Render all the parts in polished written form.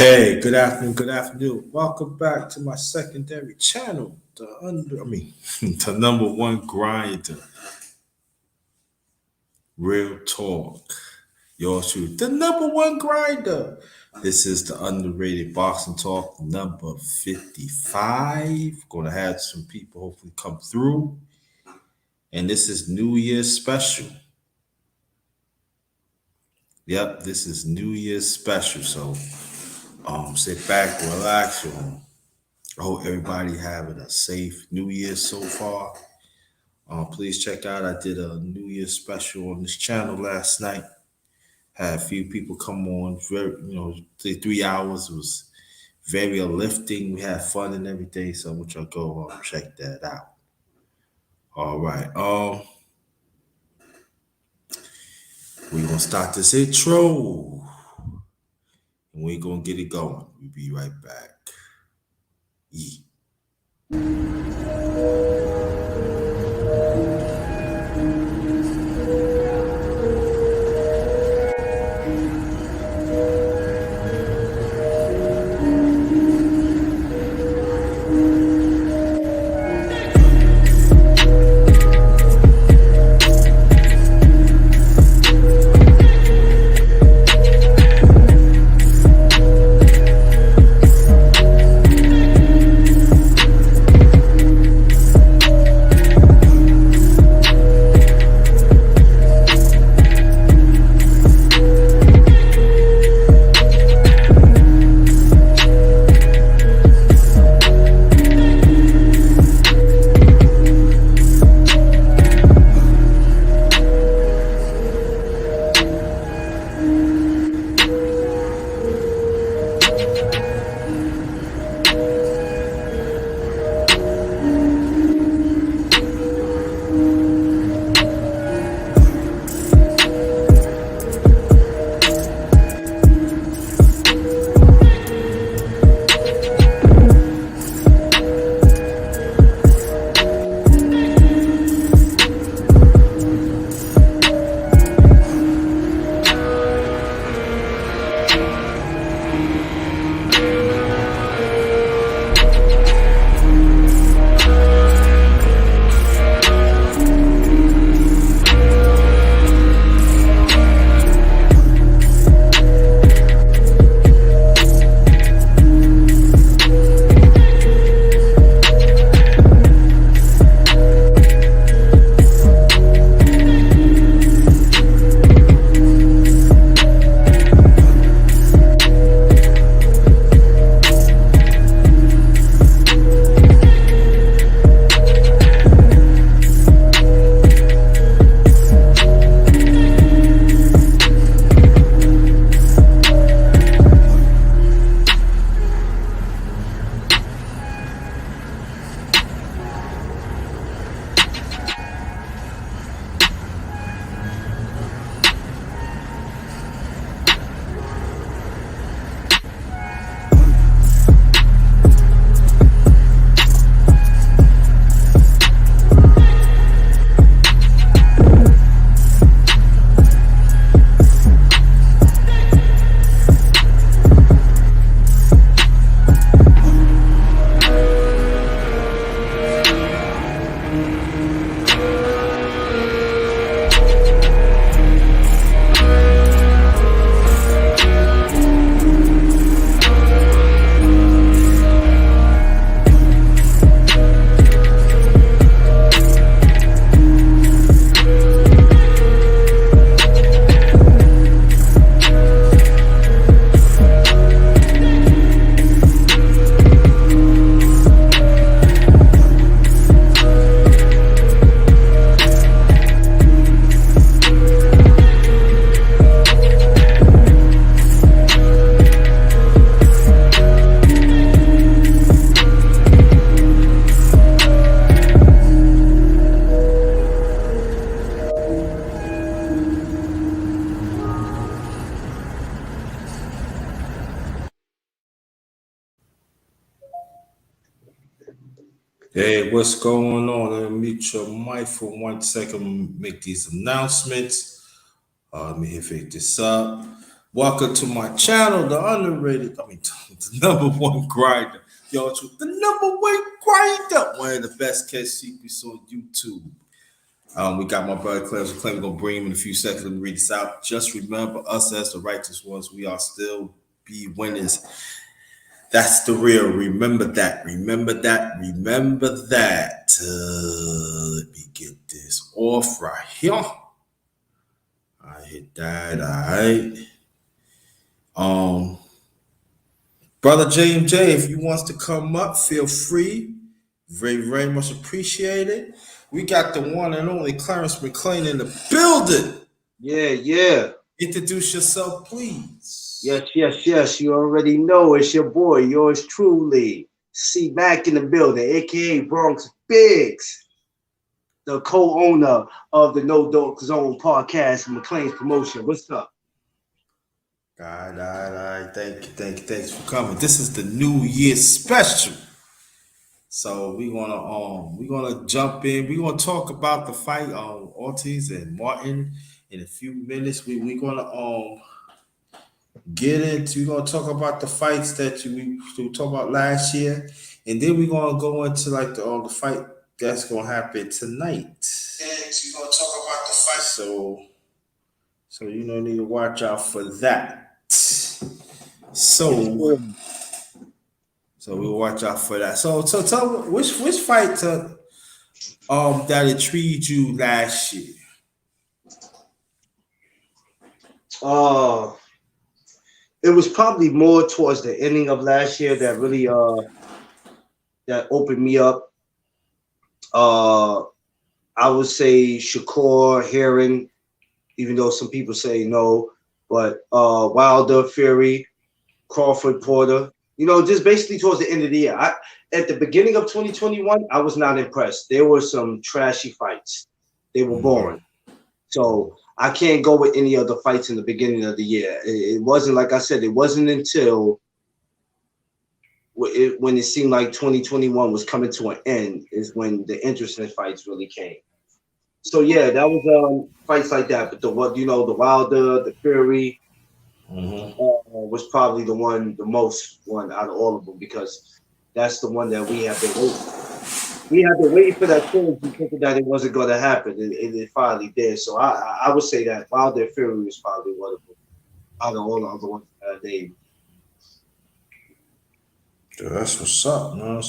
Hey, good afternoon, good afternoon. Welcome back to my secondary channel, the number one grinder, real talk. Yours truly, the number one grinder. This is the underrated boxing talk number 55. Gonna have some people hopefully come through. And this is New Year's special. Yep, this is New Year's special. So sit back, relax, I hope everybody having a safe New Year so far. Please check out. I did a New Year special on this channel last night. Had a few people come on. Very, the 3 hours was very uplifting. We had fun and everything. So I want y'all go check that out. All right. We're gonna start this intro, and we're gonna get it going. We'll be right back. Yeah. Hey, what's going on? Let me mute your mic for 1 second. Make these announcements. Let me hit this up. Welcome to my channel, the underrated, the number one grinder. Yo, the number one grinder. One of the best catch secrets on YouTube. We got my brother Clarence Claim. We're going to bring him in a few seconds. Let me read this out. Just remember us as the righteous ones. We are still be winners. That's the real. Remember that. Remember that. Remember that. Let me get this off right here. I hit that. All right. Um, Brother JMJ, if you wants to come up, feel free. Very, very much appreciated. We got the one and only Clarence McClain in the building. Yeah, yeah. Introduce yourself, please. Yes, yes, yes. You already know it's your boy, yours truly. C Mac in the building, aka Bronx Biggs, the co-owner of the No Dope Zone podcast and McLean's promotion. What's up? All right, all right, all right. Thanks for coming. This is the New Year's special. So we're gonna jump in. We're gonna talk about the fight on Ortiz and Martin in a few minutes. We're gonna get into. We're gonna talk about the fights that we talked about last year, and then we're gonna go into like the fight that's gonna happen tonight. And we're gonna talk about the fight. So you know need to watch out for that. Yes, So sir. so we'll watch out for that. So tell me which fight that intrigued you last year. Uh, it was probably more towards the ending of last year that really that opened me up. Uh, I would say Shakur Heron, even though some people say no, but Wilder, Fury, Crawford, Porter. You know, just basically towards the end of the year. At the beginning of 2021, I was not impressed. There were some trashy fights. They were Mm-hmm. boring. So I can't go with any of the fights in the beginning of the year. It wasn't like I said. It wasn't until when it seemed like 2021 was coming to an end is when the interesting fights really came. So yeah, that was fights like that. But the what you know, the Wilder, the Fury, Mm-hmm. was probably the most one out of all of them because that's the one that we have been waiting. We have been waiting for that change and thinking that it wasn't going to happen, and it finally did. So I would say that Wilder Fury was probably one of them out of all the other ones they. Yeah, that's what's up, man.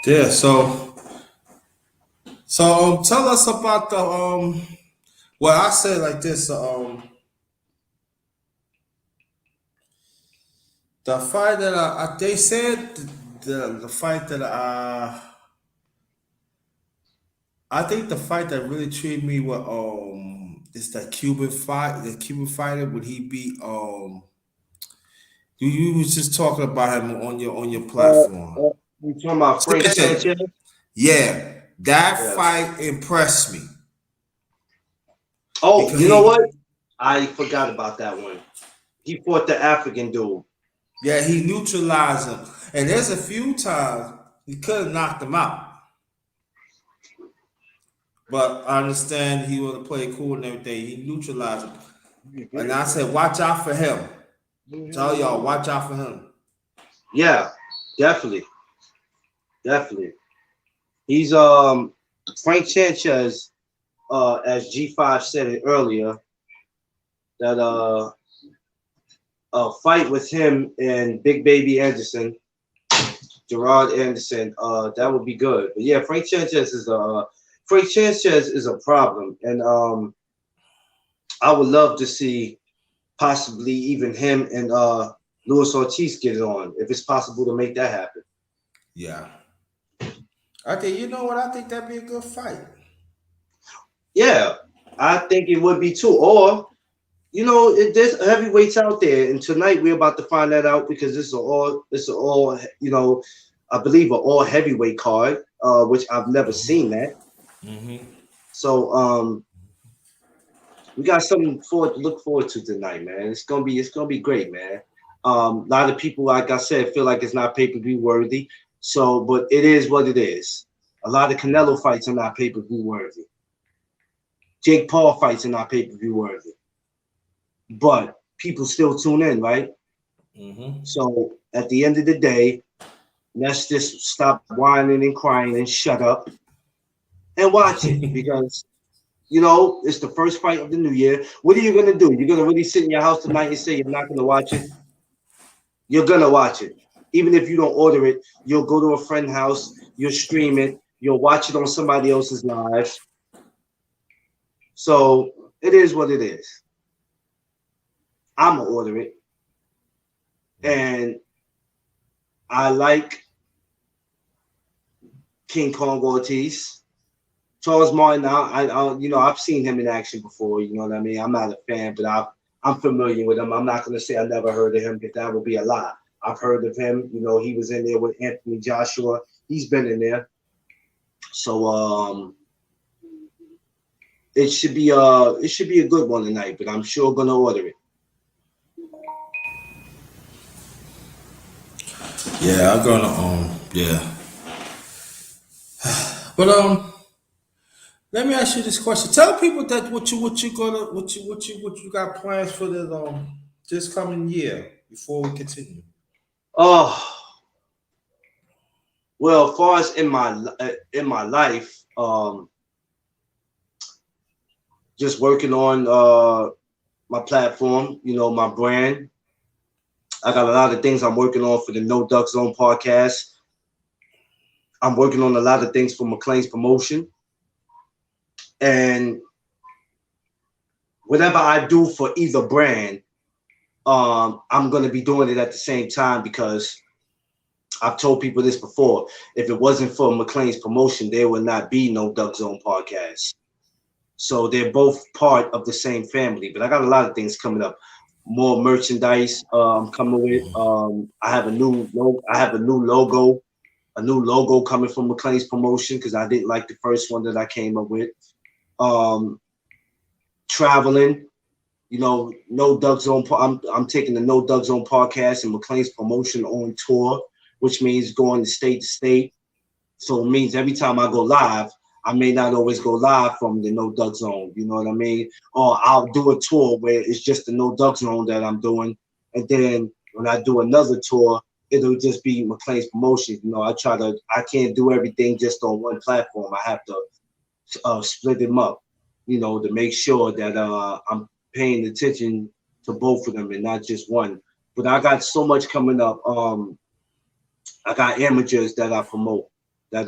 Yeah, tell us about well I say like this, the fight that they said the fight that I think the fight that really treated me with is that Cuban fight, the Cuban fighter when he beat you was just talking about him on your Uh, platform. you talking about Frank Sanchez. Sanchez? Yeah, that Yeah. fight impressed me Oh, because you know he what? I forgot about that one. He fought the African dude. yeah, he neutralized him. And there's a few times he could have knocked him out. But I understand he was to play cool and everything. He neutralized him. And I said, watch out for him. Tell y'all, watch out for him. Yeah, definitely, definitely. He's Frank Sanchez, as G5 said it earlier, that a fight with him and Big Baby Anderson, Gerard Anderson, that would be good. But yeah, Frank Sanchez is a problem, and I would love to see possibly even him and Luis Ortiz get it on if it's possible to make that happen. Yeah. I think you know what? I think that'd be a good fight. Yeah, I think it would be too. Or there's heavyweights out there, and tonight we're about to find that out because this is all I believe an all heavyweight card, which I've never seen that. Mm-hmm. So we got something forward to look forward to tonight, man. It's gonna be great, man. A lot of people, like I said, feel like it's not pay per view worthy. So, but it is what it is. A lot of Canelo fights are not pay per view worthy. Jake Paul fights are not pay-per-view worthy, but people still tune in, right? Mm-hmm. So at the end of the day, let's just stop whining and crying and shut up and watch it because it's the first fight of the new year. What are you gonna do? You're gonna really sit in your house tonight and say you're not gonna watch it? You're gonna watch it. Even if you don't order it, you'll go to a friend's house, you'll stream it, you'll watch it on somebody else's live. So it is what it is. I'ma order it. And I like King Kong Ortiz. Charles Martin, I've seen him in action before. You know what I mean. I'm not a fan, but I'm familiar with him. I'm not gonna say I never heard of him because that would be a lie. I've heard of him. He was in there with Anthony Joshua. He's been in there. So it should be a good one tonight. But I'm sure gonna order it. Yeah, I'm gonna yeah. But let me ask you this question. Tell people that what you got plans for the this coming year before we continue. Oh well, as far as in my life, just working on my platform. My brand. I got a lot of things I'm working on for the No Duck Zone podcast. I'm working on a lot of things for McLean's promotion. And whatever I do for either brand, I'm going to be doing it at the same time because I've told people this before. If it wasn't for McLean's promotion, there would not be No Duck Zone podcast. So they're both part of the same family. But I got a lot of things coming up. More merchandise I'm coming with. I have a new logo coming from McLean's promotion because I didn't like the first one that I came up with. Um, Traveling, No Doug Zone. I'm taking the No Doug Zone podcast and McLean's promotion on tour, which means going to state. So it means every time I go live, I may not always go live from the No Duck Zone. You know what I mean? Or I'll do a tour where it's just the No Duck Zone that I'm doing, and then when I do another tour, it'll just be McLean's promotion. I can't do everything just on one platform. I have to split them up, to make sure that I'm paying attention to both of them and not just one. But I got so much coming up. I got amateurs that I promote that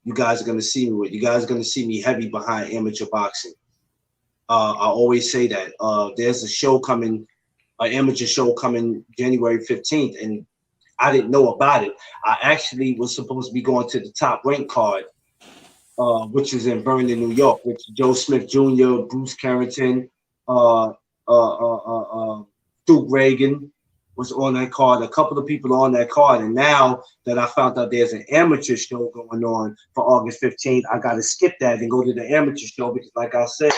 you guys are gonna see me with. You guys are gonna see me heavy behind amateur boxing. I always say that. There's a show coming, an amateur show coming January 15th, and I didn't know about it. I actually was supposed to be going to the top rank card, which is in Vernon, New York, which Joe Smith Jr., Bruce Carrington, uh, Duke Reagan was on that card. A couple of people are on that card, and now that I found out there's an amateur show going on for August 15th, I got to skip that and go to the amateur show because, like I said,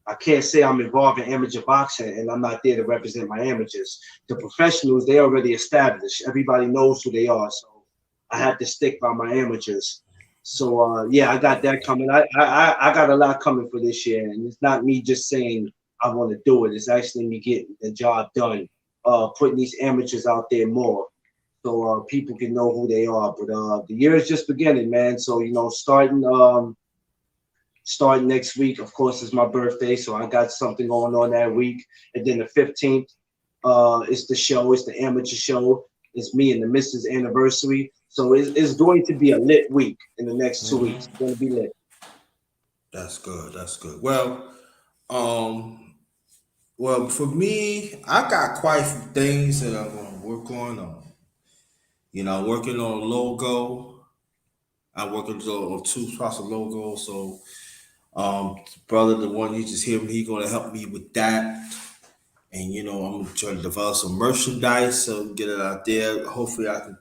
I can't say I'm involved in amateur boxing and I'm not there to represent my amateurs. The professionals, they already established. Everybody knows who they are, so I have to stick by my amateurs. So yeah, I got that coming. I got a lot coming for this year, and it's not me just saying I want to do it. It's actually me getting the job done, putting these amateurs out there more, so people can know who they are. But the year is just beginning, man. So starting next week, of course, is my birthday, so I got something going on that week. And then the 15th, it's the show. It's the amateur show. It's me and the Mrs. Anniversary. So it's going to be a lit week in the next 2 weeks. It's going to be lit. That's good. That's good. Um, for me, I got quite a few things that I'm gonna work on. Working on a logo. I'm working on two spots of logo. So, brother, the one you just hear me, he gonna help me with that. And I'm gonna try to develop some merchandise so get it out there. Hopefully, I can,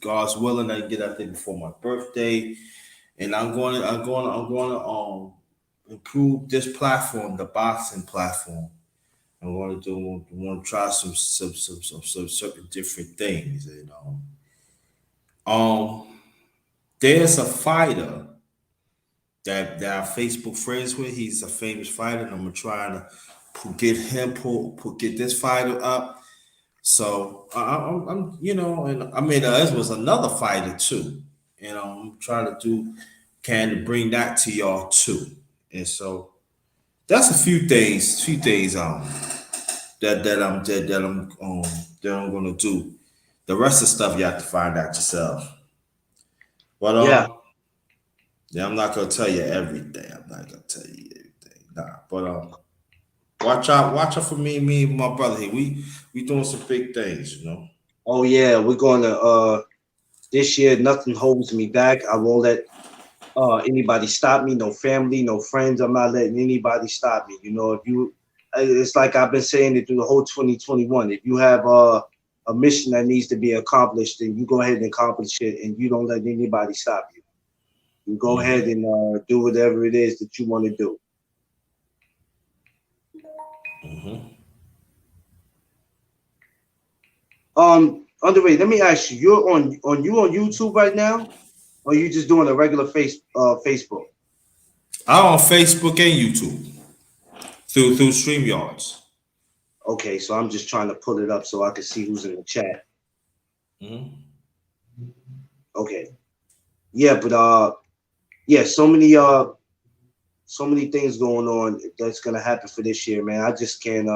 God's willing, I can get out there before my birthday. And I'm going to improve this platform, the boxing platform. I want to try some certain different things. Um, there's a fighter that I'm Facebook friends with. He's a famous fighter, and I'm trying to get him get this fighter up. So I'm you know, and I mean this was another fighter too. You know, I'm trying to do can to bring that to y'all too. And so that's a few things that I'm gonna do. The rest of the stuff you have to find out yourself. But Yeah. yeah, I'm not gonna tell you everything. I'm not gonna tell you everything. Nah. But watch out for me and my brother here. We doing some big things, you know. Oh yeah, we're gonna this year nothing holds me back. I won't let anybody stop me, no family, no friends. I'm not letting anybody stop me. You know, if you it's like I've been saying it through the whole 2021. If you have a mission that needs to be accomplished, then you go ahead and accomplish it and you don't let anybody stop you. You go ahead Mm-hmm. and do whatever it is that you want to do. Mm-hmm. Underrated, let me ask you, you're on YouTube right now, or you just doing a regular Facebook? I'm on Facebook and YouTube through StreamYards. Okay, so I'm just trying to pull it up so I can see who's in the chat. Mm-hmm. Okay. Yeah, but yeah, so many things going on that's gonna happen for this year, man. I just can't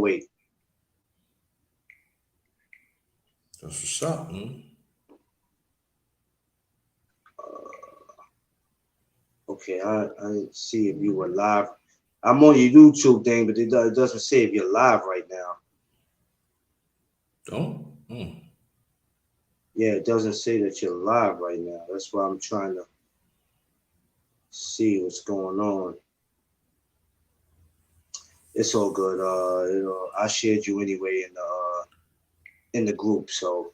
wait. That's what's up. Mm-hmm. Okay, I didn't see if you were live. I'm on your YouTube thing, but it doesn't say if you're live right now. Don't. Mm. Yeah, it doesn't say that you're live right now. That's why I'm trying to see what's going on. It's all good. I shared you anyway in the group, so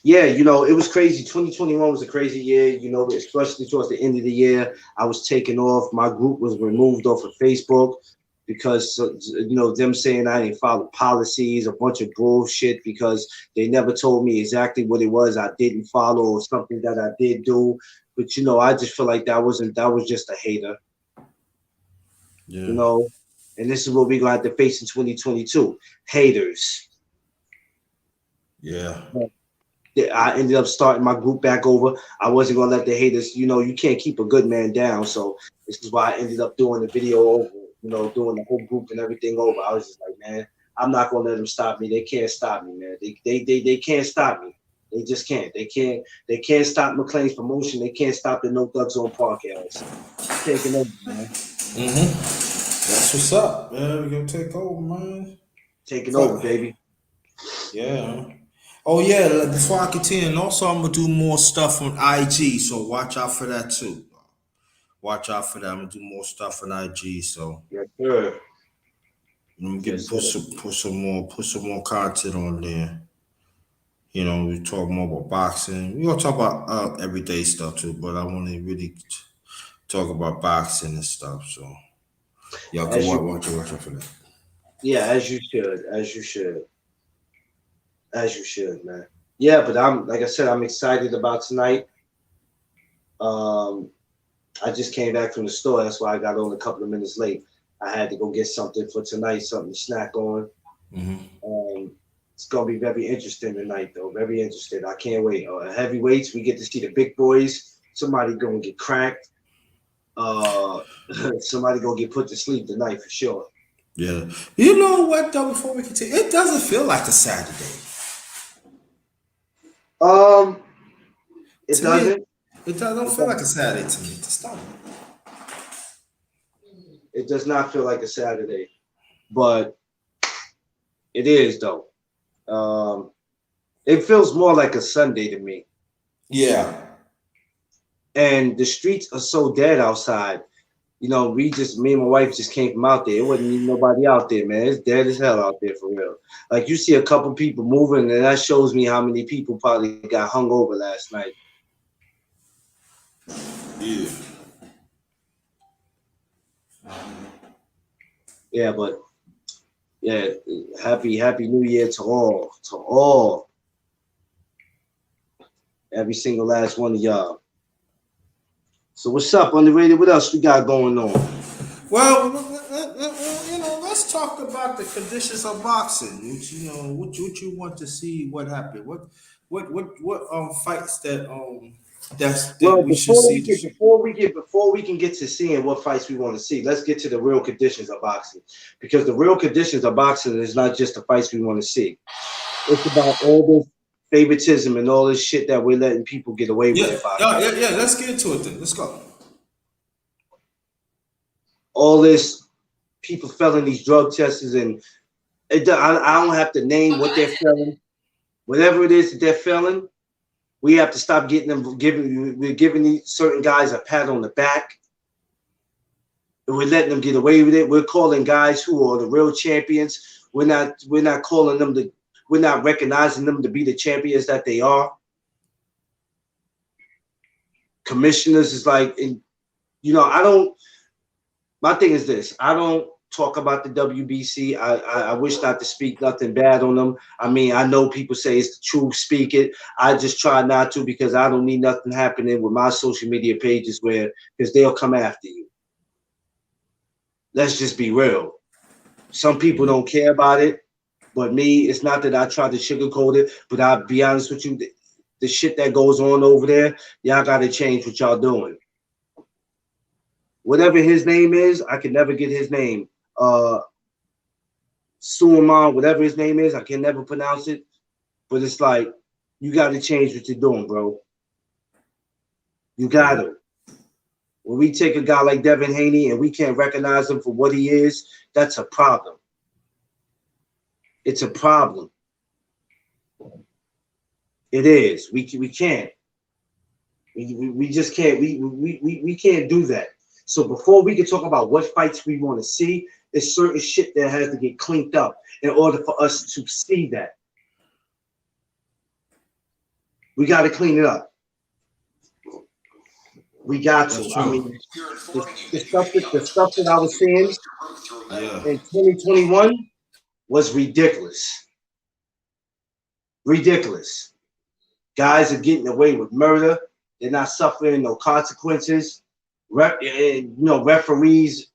yeah, it was crazy. 2021 was a crazy year, especially towards the end of the year. I was taken off. My group was removed off of Facebook because, them saying I didn't follow policies, a bunch of bullshit because they never told me exactly what it was I didn't follow or something that I did do. But, I just feel like that was just a hater, you Yeah. know, and this is what we're going to have to face in 2022 haters. Yeah. I ended up starting my group back over. I wasn't gonna let the haters, you can't keep a good man down. So this is why I ended up doing the video over, doing the whole group and everything over. I was just like, man, I'm not gonna let them stop me. They can't stop me, man. They can't stop me. They just can't. They can't stop McLean's promotion. They can't stop the No Thugs on podcast. Taking over, man. Mm-hmm. That's what's up, man. We gonna take over, man. Taking over, Fuck. baby. Yeah. Oh yeah. Before I continue, and also I'm gonna do more stuff on IG, so watch out for that too. Watch out for that. I'm gonna do more stuff on IG, so Yes, sir. I'm gonna Yes, get sir. put some more content on there. You know, we talk more about boxing. We gonna talk about everyday stuff too, but I want to really talk about boxing and stuff. So y'all can As you, watch out for that. yeah, as you should, as you should. As you should, man. Yeah, but I'm like I said, I'm excited about tonight. Um, I just came back from the store. That's why I got on a couple of minutes late. I had to go get something for tonight, something to snack on. Hmm. It's gonna be very interesting tonight, though. Very interesting. I can't wait. Heavyweights, we get to see the big boys. Somebody gonna get cracked. Uh, somebody gonna get put to sleep tonight for sure. Yeah. You know what though? Before we continue, it doesn't feel like a Saturday Um, it to me. doesn't. It don't It feel like doesn't. a Saturday to me. To start. It does not feel like a Saturday, but it is though. Um, it feels more like a Sunday to me. Yeah. And the streets are so dead outside. Me and my wife just came from out there. It wasn't even nobody out there, man. It's dead as hell out there for real. Like you see a couple people moving, and that shows me how many people probably got hung over last night. Yeah. Yeah, but yeah, happy New Year to all, every single last one of y'all. So what's up, Underrated? What else we got going on? Well, let's talk about the conditions of boxing. What you want to see? What happened? What fights that Well, we should see this year? before we can get to seeing what fights we want to see, let's get to the real conditions of boxing. Because the real conditions of boxing is not just the fights we want to see. It's about all this favoritism and all this shit that we're letting people get away with Yeah, in boxing. yeah. Let's get into it then. Let's go. All this people failing these drug tests and I don't have to name what they're failing. Whatever it is that they're failing, we have to stop getting them we're giving these certain guys a pat on the back. And we're letting them get away with it. We're calling guys who are the real champions. We're not calling them we're not recognizing them to be the champions that they are. Commissioners is like, and I don't. My thing is this: I don't talk about the WBC. I wish not to speak nothing bad on them. I mean, I know people say it's the truth. Speak it. I just try not to because I don't need nothing happening with my social media pages because they'll come after you. Let's just be real. Some people don't care about it, but me, it's not that I try to sugarcoat it, but I'll be honest with you, the shit that goes on over there, y'all got to change what y'all doing. Whatever his name is, I can never get his name. Suleiman, whatever his name is, I can never pronounce it. But it's like, you got to change what you're doing, bro. You got to. When we take a guy like Devin Haney and we can't recognize him for what he is, that's a problem. It's a problem. It is. We can't. We just can't. We can't do that. So before we can talk about what fights we want to see, there's certain shit that has to get cleaned up in order for us to see that. We got to clean it up. We got That's to. I true. mean, the stuff that I was seeing Yeah. in 2021 was ridiculous. Ridiculous. Guys are getting away with murder. They're not suffering no consequences. Referees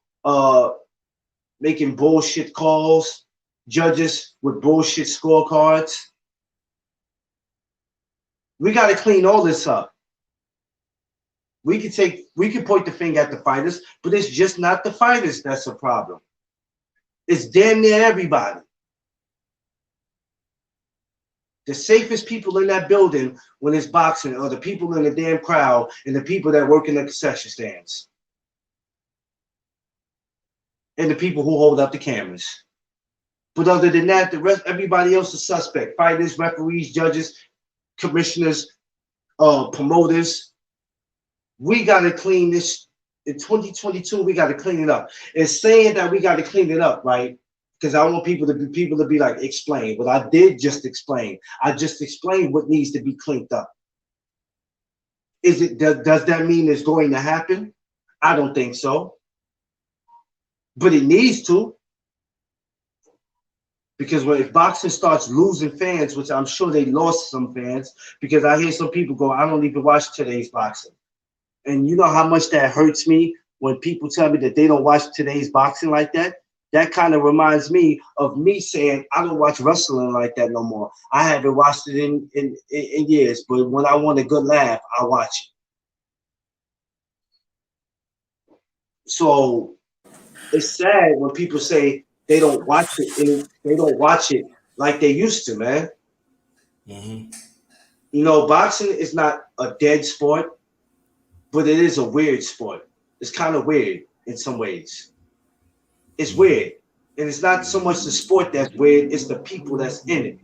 making bullshit calls, judges with bullshit scorecards. We got to clean all this up. We can point the finger at the fighters, but it's just not the fighters that's a problem. It's damn near everybody. The safest people in that building when it's boxing are the people in the damn crowd and the people that work in the concession stands. And the people who hold up the cameras. But other than that, the rest, everybody else is suspect. Fighters, referees, judges, commissioners, promoters. We got to clean this. In 2022, we got to clean it up. And saying that we got to clean it up, right? Because I want people to be like, explain. But I did just explain. I just explained what needs to be cleaned up. Does that mean it's going to happen? I don't think so. But it needs to. Because if boxing starts losing fans, which I'm sure they lost some fans, because I hear some people go, I don't even watch today's boxing. And you know how much that hurts me when people tell me that they don't watch today's boxing like that? That kind of reminds me of me saying I don't watch wrestling like that no more. I haven't watched it in years, but when I want a good laugh, I watch it. So it's sad when people say they don't watch it and they don't watch it like they used to, man. Mm-hmm. Boxing is not a dead sport, but it is a weird sport. It's kind of weird in some ways. It's weird. And it's not so much the sport that's weird, it's the people that's in it.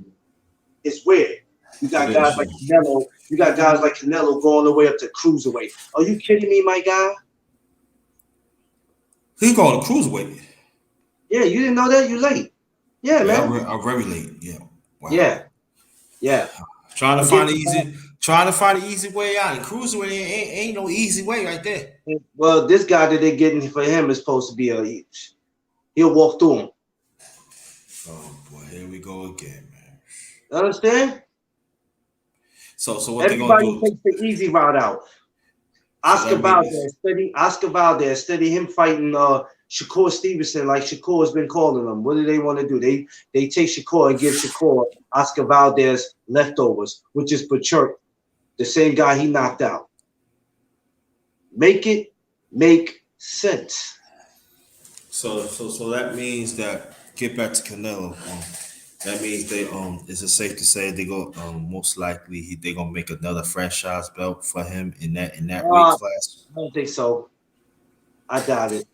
It's weird. You It got is guys like true. Canelo. You got guys like Canelo going all the way up to cruiserweight. Are you kidding me, my guy? He called a cruiserweight. Yeah, you didn't know that? You late. Yeah, Yeah, man. I'm very late. Yeah. Wow. Yeah, yeah. Trying to find Against the easy, trying to find the easy way out. And cruiserweight ain't no easy way right there. well, this guy that they're getting for him is supposed to be he'll walk through him. Oh boy, here we go again, man. Understand? So what they gonna Everybody do? takes the easy route out. So that means Oscar Valdez, steady him fighting Shakur Stevenson like Shakur's been calling them. What do they want to do? They take Shakur and give Shakur Oscar Valdez leftovers, which is Pachurk, the same guy he knocked out. Make it make sense. so that means that get back to Canelo. That means they is it safe to say they go most likely they gonna make another franchise belt for him in that weight I class. don't think so. I doubt it.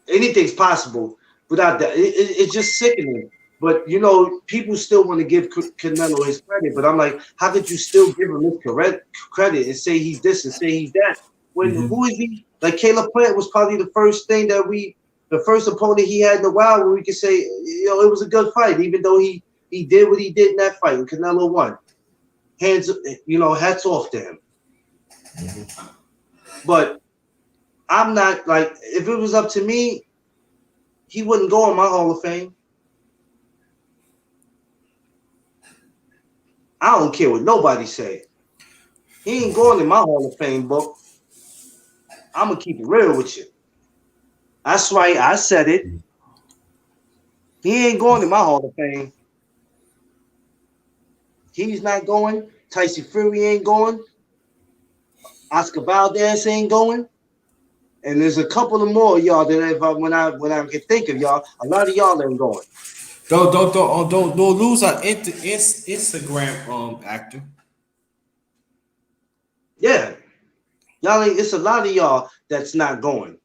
Anything's possible without that. It's just sickening. But you know, people still want to give Canelo his credit. But I'm like, how could you still give him his credit and say he's this and say he's that? When who is he? Like Caleb Plant was probably the first thing that the first opponent he had in a while where we could say, you know, it was a good fight, even though he did what he did in that fight and Canelo won. Hats off to him. But I'm not like, if it was up to me, he wouldn't go in my Hall of Fame. I don't care what nobody say. He ain't going in my Hall of Fame book. I'm gonna keep it real with you. That's right. I said it. He ain't going in my Hall of Fame. He's not going. Tyson Fury ain't going. Oscar Valdez ain't going. And there's a couple of more y'all that when I can think of y'all, a lot of y'all ain't going. Don't lose our Instagram actor. Yeah, y'all ain't. It's a lot of y'all that's not going,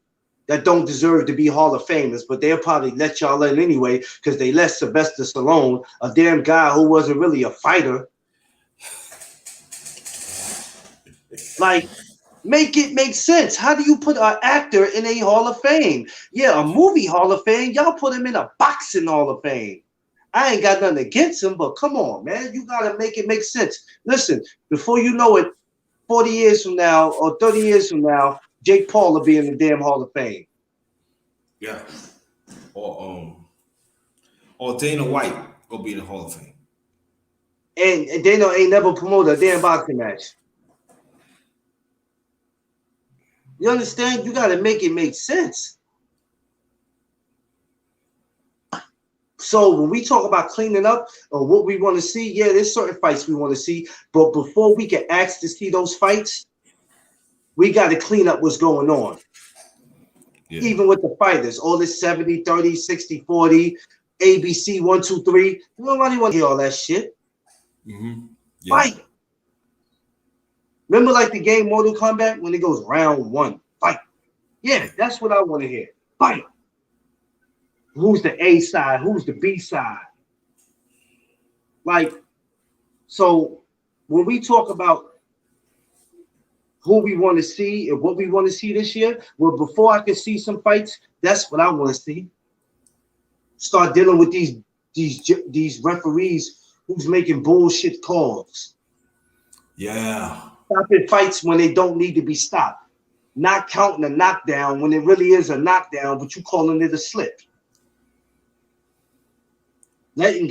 that don't deserve to be Hall of Famers, but they'll probably let y'all in anyway because they let Sylvester Stallone, a damn guy who wasn't really a fighter. Like, make it make sense. How do you put an actor in a Hall of Fame? Yeah, a movie Hall of Fame. Y'all put him in a boxing Hall of Fame. I ain't got nothing against him, but come on, man. You got to make it make sense. Listen, before you know it, 40 years from now or 30 years from now, Jake Paul will be in the damn Hall of Fame. Yeah. Or Dana White will be in the Hall of Fame. And Dana ain't never promoted a damn boxing match. You understand? You got to make it make sense. So when we talk about cleaning up or what we want to see, yeah, there's certain fights we want to see. But before we can ask to see those fights, we got to clean up what's going on. Yeah. Even with the fighters, all this 70, 30, 60, 40, ABC 1, 2, 3. Nobody want to hear all that shit. Yeah. Fight. Remember like the game Mortal Kombat when it goes round 1, fight. Yeah, that's what I want to hear. Fight. Who's the A side? Who's the B side? Like, so when we talk about who we want to see and what we want to see this year, well, before I can see some fights, that's what I want to see. Start dealing with these referees who's making bullshit calls. Yeah. Stopping fights when they don't need to be stopped. Not counting a knockdown when it really is a knockdown, but you calling it a slip. Letting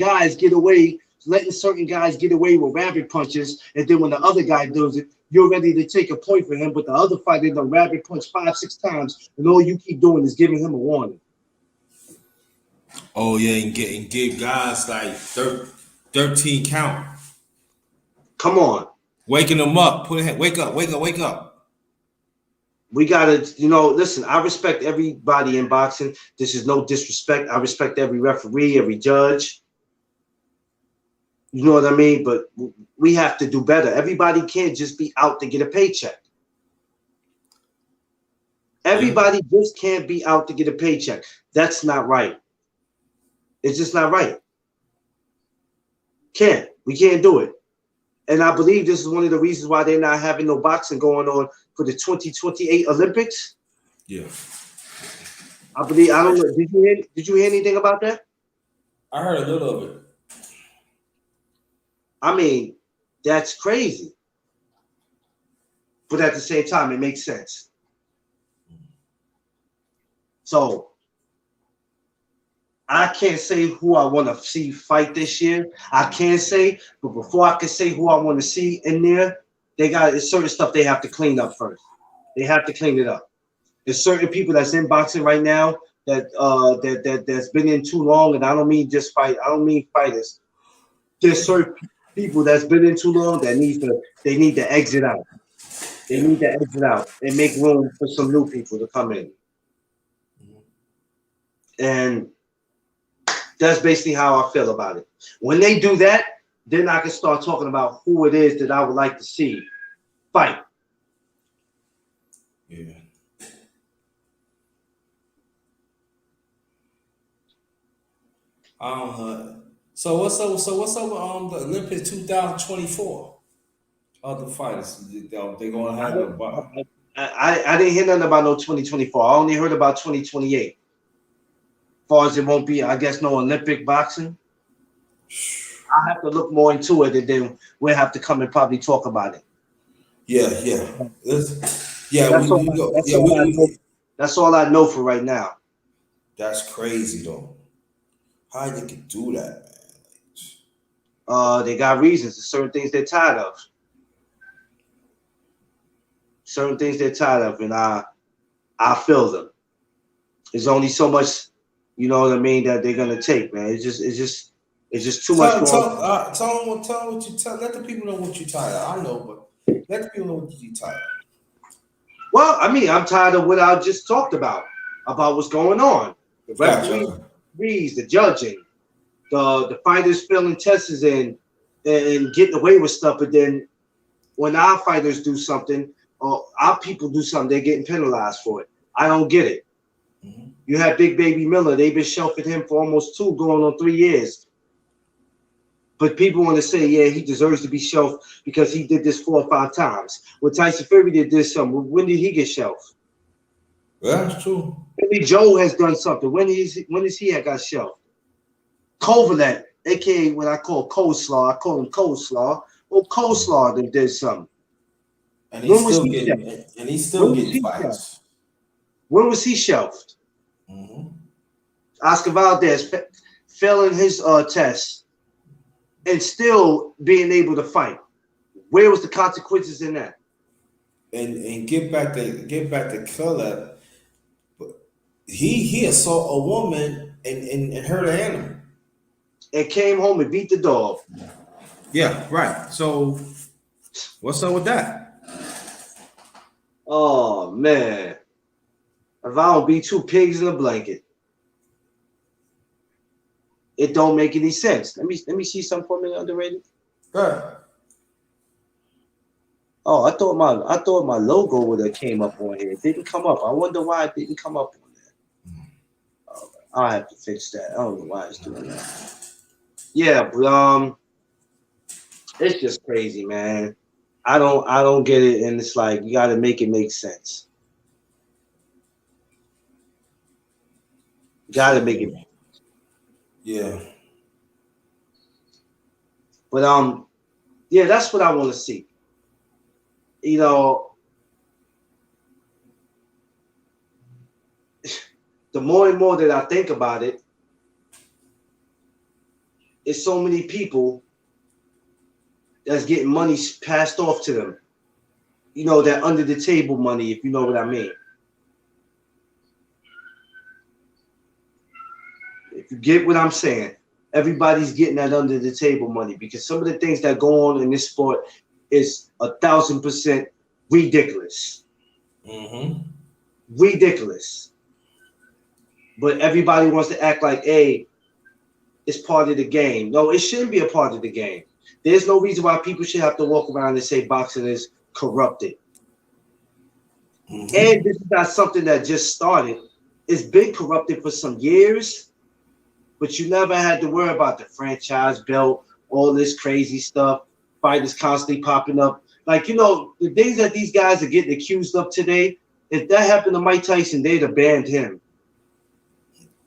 certain guys get away with rabbit punches, and then when the other guy does it, you're ready to take a point for him, but the other fighter done rabbit punch 5-6 times, and all you keep doing is giving him a warning. Oh yeah, and give guys like 13 count. Come on. Waking them up. Wake up. We gotta, listen, I respect everybody in boxing. This is no disrespect. I respect every referee, every judge. You know what I mean? But we have to do better. Everybody can't just be out to get a paycheck. Everybody just can't be out to get a paycheck. That's not right. It's just not right. We can't do it. And I believe this is one of the reasons why they're not having no boxing going on for the 2028 Olympics. Yeah. I don't know. Did you hear anything about that? I heard a little of it. I mean, that's crazy. But at the same time, it makes sense. So I can't say who I want to see fight this year. I can't say, but before I can say who I want to see in there, they got certain stuff they have to clean up first. They have to clean it up. There's certain people that's in boxing right now that's been in too long, and I don't mean just fight. I don't mean fighters. There's certain people that's been in too long that they need to exit out. They Yeah. need to exit out and make room for some new people to come in. And that's basically how I feel about it. When they do that, then I can start talking about who it is that I would like to see fight. Yeah. So what's up? So what's up with the Olympics 2024? Other fighters, they gonna I, have a bar. I didn't hear nothing about no 2024. I only heard about 2028. As far as it won't be, I guess, no Olympic boxing. I have to look more into it, and then we'll have to come and probably talk about it. Yeah, yeah, yeah. That's all. We go. That's Yeah, all I know. we. That's all I know for right now. That's crazy though. How you can do that, man? They got reasons. There's certain things they're tired of. Certain things they're tired of, and I feel them. There's only so much, you know what I mean, that they're gonna take, man. It's just too much going on. Tell them what you tell. Let the people know what you tired of. I know, but let the people know what you tired of. Well, I mean, I'm tired of what I just talked about what's going on. The Gotcha. referees, the judging, the fighters feeling tests and getting away with stuff, but then when our fighters do something or our people do something, they're getting penalized for it. I don't get it. Mm-hmm. You have Big Baby Miller. They've been shelving him for almost going on 3 years. But people want to say, yeah, he deserves to be shelved because he did this 4 or 5 times. When Tyson Fury did this something, when did he get shelved? Yeah, that's true. Maybe Joe has done something. When is he got shelved? Kovalev, aka what I call Coleslaw. I call him Coleslaw. Well, Coleslaw that did something. And When was he shelved? he's still When was getting he shelved? fights. When was he shelved? Mm-hmm. Oscar Valdez failing his test and still being able to fight. Where was the consequences in that? And get back to Caleb. He assault a woman and hurt an animal. And came home and beat the dog. Yeah, right. So what's up with that? Oh man. If I don't be 2 pigs in a blanket, it don't make any sense. Let me see something for me underrated. Good. Oh, I thought my logo would have came up on here. It didn't come up. I wonder why it didn't come up on there. I'll have to fix that. I don't know why it's doing that. Yeah, but it's just crazy, man. I don't get it, and it's like you got to make it make sense. You got to make it. Yeah. But yeah, that's what I want to see. You know, the more and more that I think about it, it's so many people that's getting money passed off to them. You know, that under the table money, if you know what I mean. If you get what I'm saying, everybody's getting that under the table money because some of the things that go on in this sport is 1,000% ridiculous. Mm-hmm. Ridiculous. But everybody wants to act like, hey, it's part of the game. No, it shouldn't be a part of the game. There's no reason why people should have to walk around and say boxing is corrupted. Mm-hmm. And this is not something that just started. It's been corrupted for some years, but you never had to worry about the franchise belt, all this crazy stuff, fighters constantly popping up. Like, you know, the things that these guys are getting accused of today, if that happened to Mike Tyson, they'd have banned him.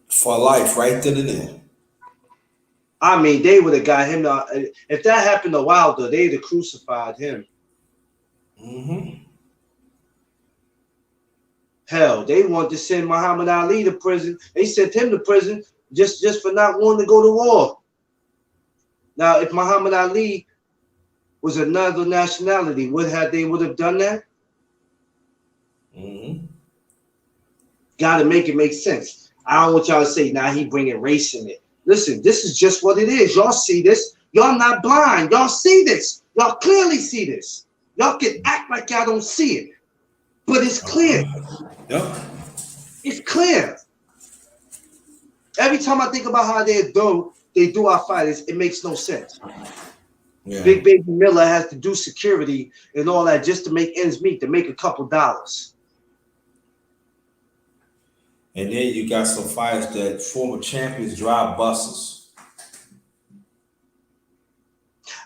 For life, right then and there. I mean, they would have got him. If that happened to Wilder, they'd have crucified him. Mm-hmm. Hell, they wanted to send Muhammad Ali to prison. They sent him to prison just for not wanting to go to war. Now, if Muhammad Ali was another nationality, would have done that? Mm-hmm. Gotta make it make sense. I don't want y'all to say, now he bringing race in it. Listen, this is just what it is. Y'all see this. Y'all not blind. Y'all see this. Y'all clearly see this. Y'all can act like y'all don't see it, but it's clear. Yep. It's clear. Every time I think about how they do our fighters, it makes no sense. Yeah. Big Baby Miller has to do security and all that just to make ends meet, to make a couple dollars. And then you got some fighters that former champions drive buses.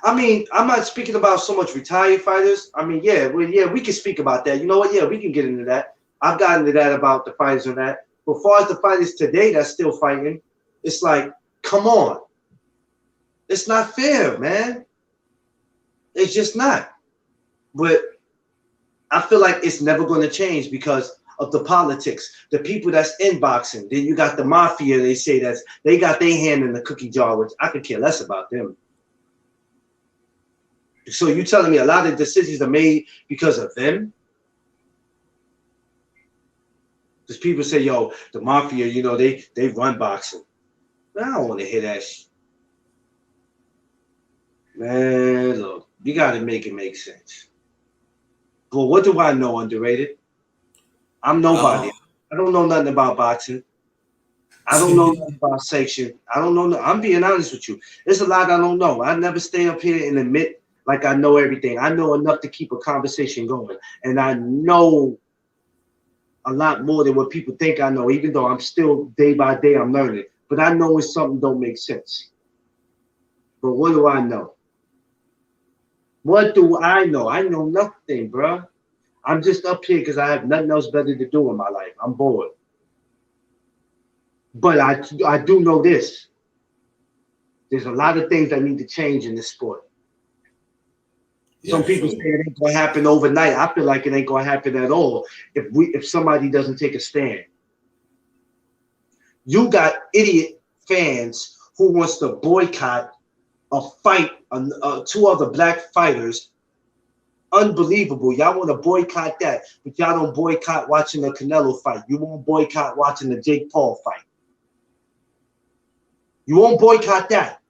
I mean, I'm not speaking about so much retired fighters. I mean, yeah, we can speak about that. You know what? Yeah, we can get into that. I've gotten into that about the fighters and that. But as far as the fighters today that's still fighting, it's like, come on. It's not fair, man. It's just not. But I feel like it's never going to change because of the politics. The people that's in boxing. Then you got the mafia. They say that they got their hand in the cookie jar, which I could care less about them. So you telling me a lot of decisions are made because of them? Because people say, yo, the mafia, they run boxing. I don't want to hear that shit. Man, look, you got to make it make sense. But what do I know, Underrated? I'm Uh, nobody. I don't know nothing about boxing. I don't know nothing about section. I don't know. I'm being honest with you. There's a lot I don't know. I never stay up here and admit like I know everything. I know enough to keep a conversation going. And I know a lot more than what people think I know, even though I'm still day by day I'm learning. But I know when something don't make sense. But what do I know? What do I know? I know nothing, bro. I'm just up here because I have nothing else better to do in my life. I'm bored. But I do know this. There's a lot of things that need to change in this sport. yeah, Some people say true. it ain't gonna happen overnight. I feel like it ain't gonna happen at all if somebody doesn't take a stand. You got idiot fans who wants to boycott a fight, two other black fighters. Unbelievable. Y'all want to boycott that, but y'all don't boycott watching the Canelo fight. You won't boycott watching the Jake Paul fight. You won't boycott that,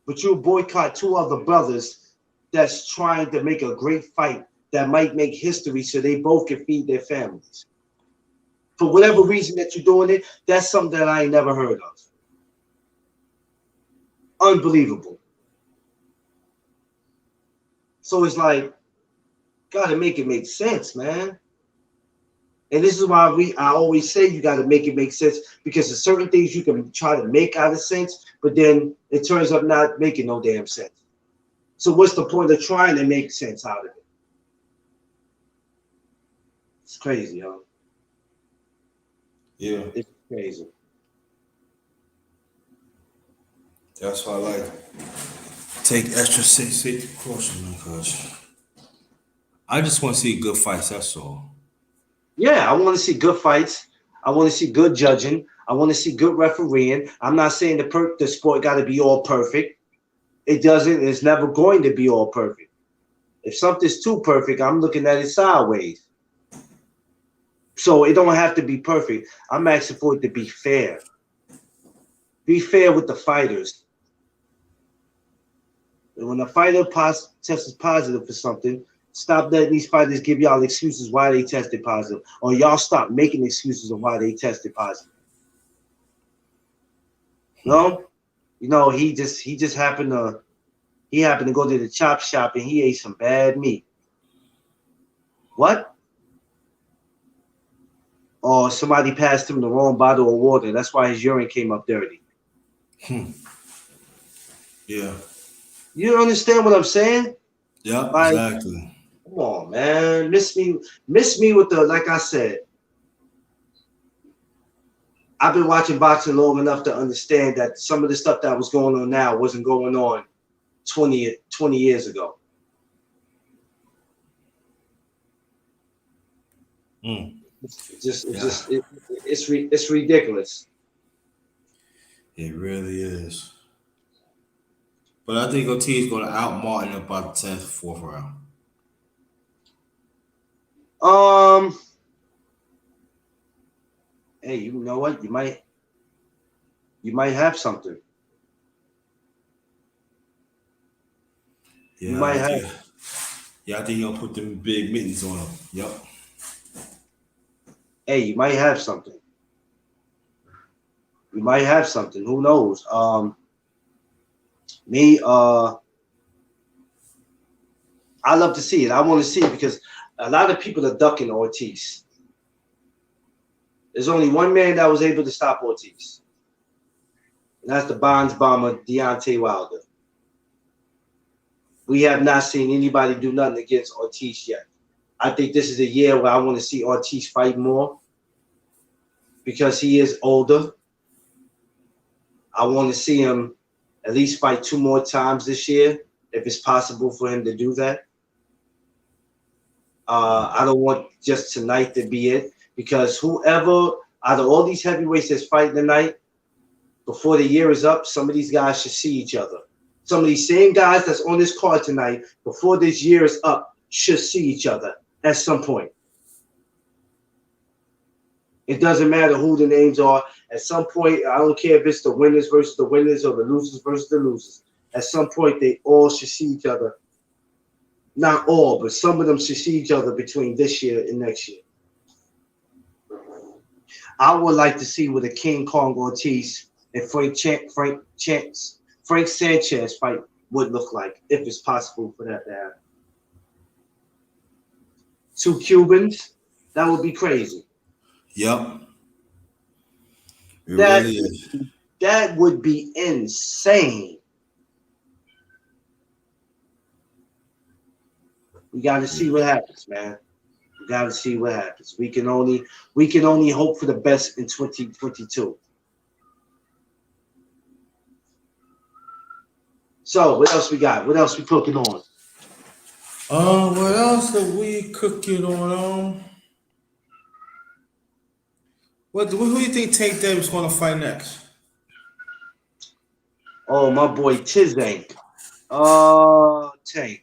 but you'll boycott two other brothers that's trying to make a great fight that might make history so they both can feed their families. For whatever reason that you're doing it, that's something that I ain't never heard of. Unbelievable. So it's like, gotta make it make sense, man. And this is why I always say you gotta make it make sense because there's certain things you can try to make out of sense, but then it turns up not making no damn sense. So what's the point of trying to make sense out of it? It's crazy, huh? Yeah, It's crazy. that's why I like take extra safety precaution, man, cause I just want to see good fights. That's all. Yeah, I want to see good fights. I want to see good judging. I want to see good refereeing. I'm not saying the sport got to be all perfect. It doesn't. It's never going to be all perfect. If something's too perfect, I'm looking at it sideways. So it don't have to be perfect. I'm asking for it to be fair. Be fair with the fighters. And when a fighter tests positive for something, stop letting these fighters give y'all excuses why they tested positive, or y'all stop making excuses of why they tested positive. No, he just happened to go to the chop shop and he ate some bad meat. What? Or somebody passed him the wrong bottle of water. That's why his urine came up dirty. Yeah. You understand what I'm saying? Yep. Like, Exactly. come on, man. Miss me with the like I said. I've been watching boxing long enough to understand that some of the stuff that was going on now wasn't going on 20 years ago. Mm. It's Yeah. just it's ridiculous. It really is. But I think OT is going to out Martin about the 10th, fourth round. Um, hey, you know what? You might have something. You Yeah, might I have. think. Yeah, I think he'll put them big mittens on him. Yep. Hey, you might have something. You might have something. Who knows? Me, I love to see it. I want to see it because a lot of people are ducking Ortiz. There's only one man that was able to stop Ortiz, and that's the Bonds bomber Deontay Wilder. We have not seen anybody do nothing against Ortiz yet. I think this is a year where I want to see Ortiz fight more because he is older. I want to see him at least fight two more times this year if it's possible for him to do that. I don't want just tonight to be it because whoever out of all these heavyweights that's fighting tonight, before the year is up, some of these guys should see each other. Some of these same guys that's on this card tonight, before this year is up, should see each other at some point. It doesn't matter who the names are. At some point, I don't care if it's the winners versus the winners or the losers versus the losers. At some point, they all should see each other. Not all, but some of them should see each other between this year and next year. I would like to see what a King Kong Ortiz and Frank Sanchez fight would look like if it's possible for that to happen. Two Cubans, that would be crazy. Yep. It That really is. that would be insane. We got to see what happens, man. We got to see what happens. We can only hope for the best in 2022. So what else we got? What else we cooking on? What else are we cooking on? What? Who do you think Tank Davis going to fight next? Oh, my boy Tizank. Tank.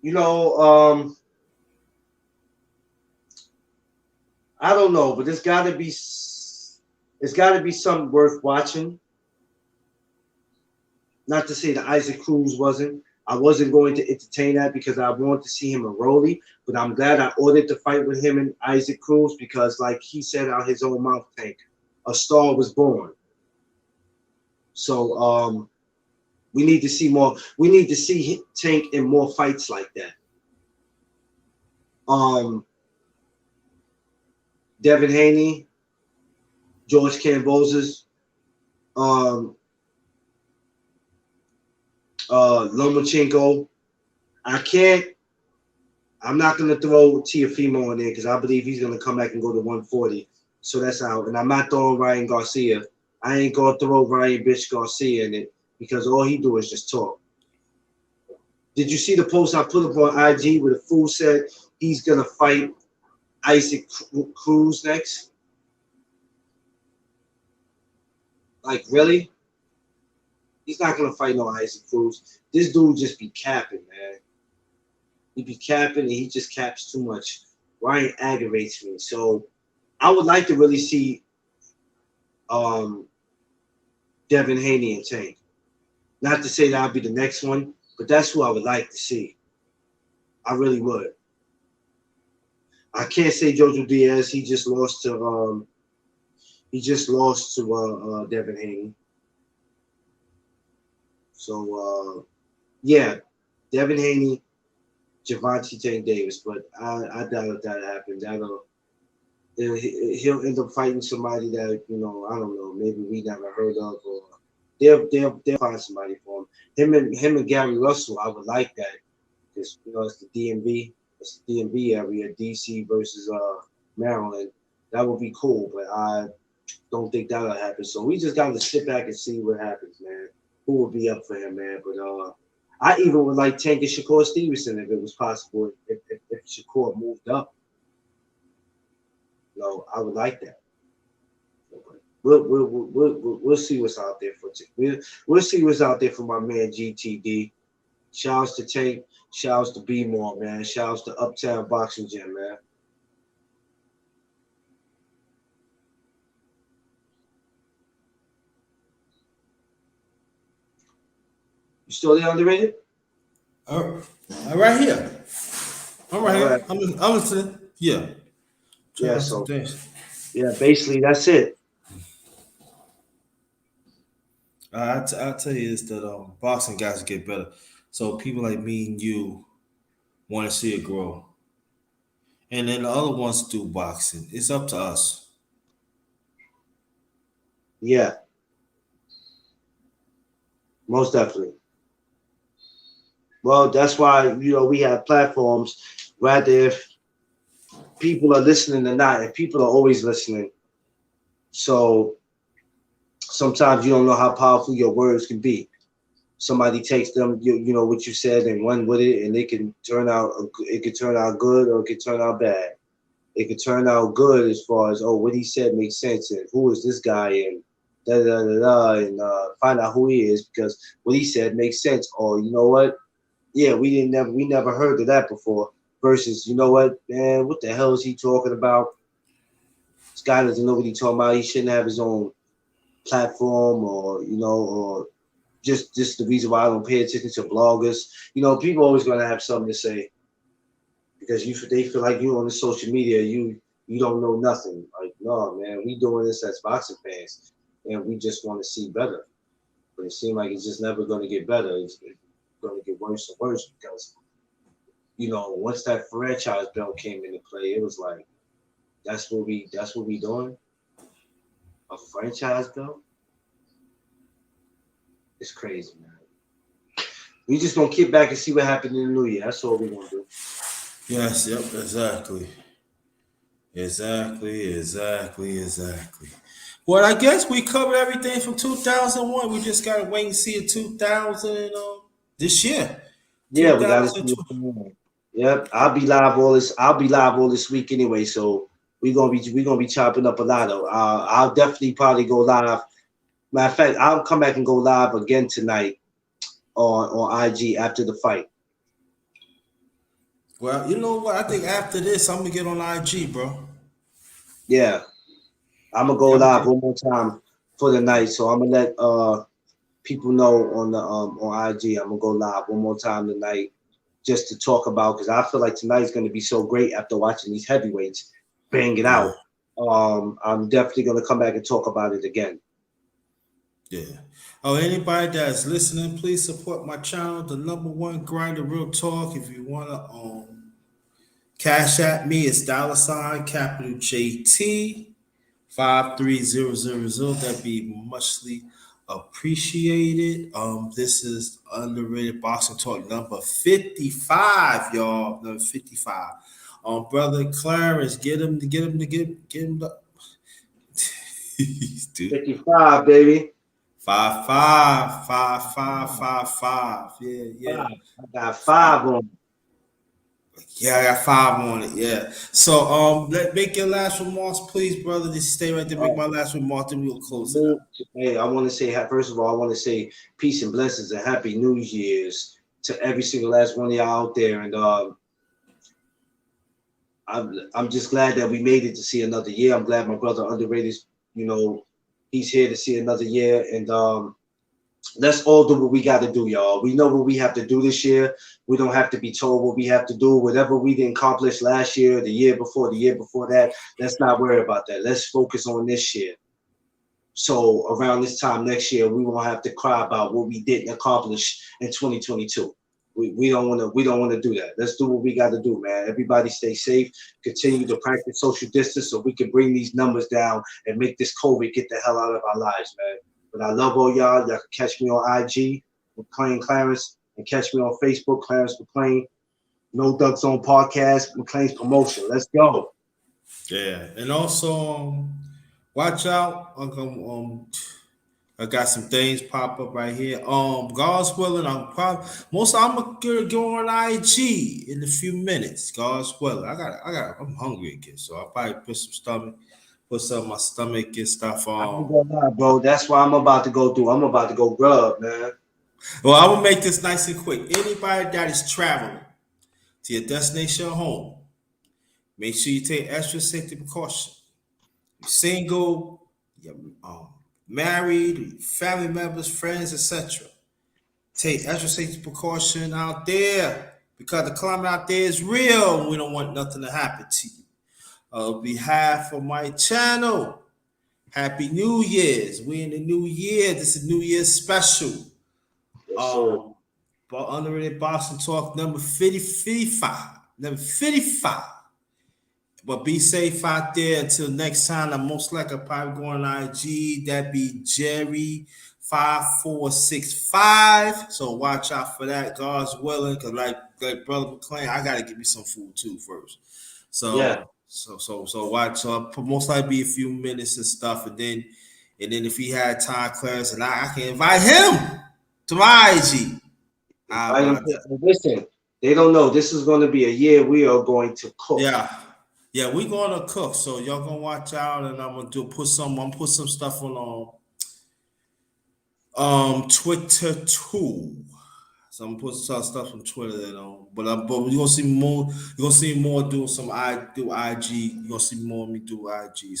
You know, I don't know, but it's got to be something worth watching. Not to say that Isaac Cruz wasn't. I wasn't going to entertain that because I wanted to see him a Rolly, but I'm glad I ordered the fight with him and Isaac Cruz because, like he said out his own mouth, Tank, a star was born. So we need to see more. We need to see Tank in more fights like that. Um, Devin Haney, George Kambosos, um, Lomachenko. I can't. I'm not going to throw Tiafimo in there because I believe he's going to come back and go to 140. So that's out. And I'm not throwing Ryan Garcia. I ain't going to throw Ryan Bitch Garcia in it because all he do is just talk. Did you see the post I put up on IG where the fool said he's going to fight Isaac Cruz next? Like, really? He's not going to fight no Isaac Cruz. This dude just be capping, man. He be capping and he just caps too much. Ryan aggravates me. So I would like to really see um, Devin Haney and Tank. Not to say that I'll be the next one, but that's who I would like to see. I really would. I can't say Jojo Diaz. He just lost to Devin Haney. So yeah, Devin Haney, Javante Tank Davis, but I doubt if that happens. He'll end up fighting somebody that I don't know, maybe we never heard of, or they'll find somebody for him. Him and Gary Russell, I would like that because it's the DMV, it's the DMV area, DC versus Maryland. That would be cool, but I don't think that'll happen. So we just got to sit back and see what happens, man. Who would be up for him, man? But I even would like Tank and Shakur Stevenson if it was possible. If Shakur moved up, I would like that. We'll see what's out there for we'll see what's out there for my man GTD. Shouts to Tank. Shouts to B More, man. Shouts to Uptown Boxing Gym, man. You still there, Underrated? All right here. I'm right All right. here. I'm listening. Yeah. Yeah, Trying some so things. yeah, basically that's it. I'll tell you is that boxing guys get better. So people like me and you want to see it grow. And then the other ones do boxing. It's up to us. Yeah, most definitely. Well, that's why we have platforms. Rather if people are listening or not, and people are always listening. So sometimes you don't know how powerful your words can be. Somebody takes them, what you said, and run with it, and it could turn out good or it could turn out bad. It could turn out good as far as, oh, what he said makes sense, and who is this guy, and da da da da, and find out who he is because what he said makes sense. Or you know what? Yeah, we never heard of that before. Versus, you know what, man, what the hell is he talking about? This guy doesn't know what he's talking about. He shouldn't have his own platform, or just the reason why I don't pay attention to bloggers. People always gonna have something to say because they feel like you on the social media, you don't know nothing. Like, no, man, we doing this as boxing fans, and we just want to see better. But it seems like it's just never gonna get better. It's gonna get worse and worse because once that franchise belt came into play, it was like that's what we doing, a franchise belt. It's crazy, man. We just gonna kick back and see what happened in the new year. That's all we gonna do. Yes, yep, exactly. Exactly. Well, I guess we covered everything from 2001. We just gotta wait and see in 2000 this year, Yeah, we gotta see what's 2020. going on. Yep, I'll be live all this week anyway. So we gonna be chopping up a lot of. I'll definitely probably go live. Matter of fact, I'll come back and go live again tonight on IG after the fight. Well, you know what? I think after this, I'm gonna get on IG, bro. Yeah, I'm gonna go Yeah, I'm gonna live get. one more time for the night. So I'm gonna let people know on IG. I'm gonna go live one more time tonight just to talk about because I feel like tonight's gonna be so great after watching these heavyweights bang it Yeah, out. I'm definitely gonna come back and talk about it again. yeah. Oh, anybody that's listening, please support my channel, the number one grinder, real talk. If you wanna cash at me, it's dollar sign capital JT 53000. That'd be muchly appreciated. This is underrated boxing talk number 55, y'all. Number 55. Brother Clarence, get him the dude. 55, baby. 5555555. Yeah. Five. I got five on. Yeah, I got five on it. Yeah. So let make your last remarks, please, brother. Just stay right there. Make my last remark, then we'll close it out. Hey, I want to say first of all, I want to say peace and blessings and happy New Year's to every single last one of y'all out there, and I'm just glad that we made it to see another year. I'm glad my brother Underrated, you know, he's here to see another year, and let's all do what we got to do, y'all. We know what we have to do this year. We don't have to be told what we have to do. Whatever we didn't accomplish last year, the year before that, let's not worry about that. Let's focus on this year. So around this time next year, we won't have to cry about what we didn't accomplish in 2022. We don't want to do that. Let's do what we got to do, man. Everybody stay safe. Continue to practice social distance so we can bring these numbers down and make this COVID get the hell out of our lives, man. But I love all y'all. Y'all can catch me on IG, McLean Clarence, and catch me on Facebook, Clarence McLean. No Duck Zone Podcast, McLean's Promotion. Let's go. Yeah, and also watch out. I got some things pop up right here. God's willing, I'm gonna go on IG in a few minutes. God's willing. I'm hungry again, so I'll probably put some in my stomach and stuff. I ain't gonna lie, bro. That's what I'm about to go do. I'm about to go grub, man. Well, I will make this nice and quick. Anybody that is traveling to your destination or home, make sure you take extra safety precaution. You're single, you're married, family members, friends, etc. Take extra safety precaution out there because the climate out there is real and we don't want nothing to happen to you. On behalf of my channel, Happy New Year's. We in the new year. This is New Year's special. Yes, sir. Um, but Underrated Boston Talk number 50, 55. Number 55. But be safe out there until next time. I'm most likely probably going on IG. That be Jerry 5465. So watch out for that. God's willing. Cause like Brother McClain, I gotta give me some food too first. Yeah. So watch up. Most likely be a few minutes and stuff, and then if he had time, Clarence, and I can invite him to my IG. How Invite them about to, that? listen, they don't know. This is going to be a year we are going to cook. Yeah. Yeah, we gonna cook, so y'all gonna watch out, and I'm gonna put some stuff on Twitter too. So I'm gonna put some stuff on Twitter that but you're gonna see more. You're gonna see more doing some I do IG. You're gonna see more of me do IG.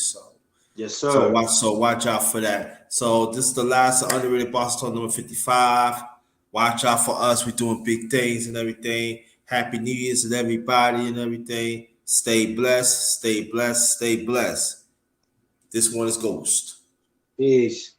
Yes, So sir. watch out for that. So this is the last underrated boss talk number 55. Watch out for us. We're doing big things and everything. Happy New Year's to everybody and everything. Stay blessed, stay blessed, stay blessed. This one is Ghost. Peace.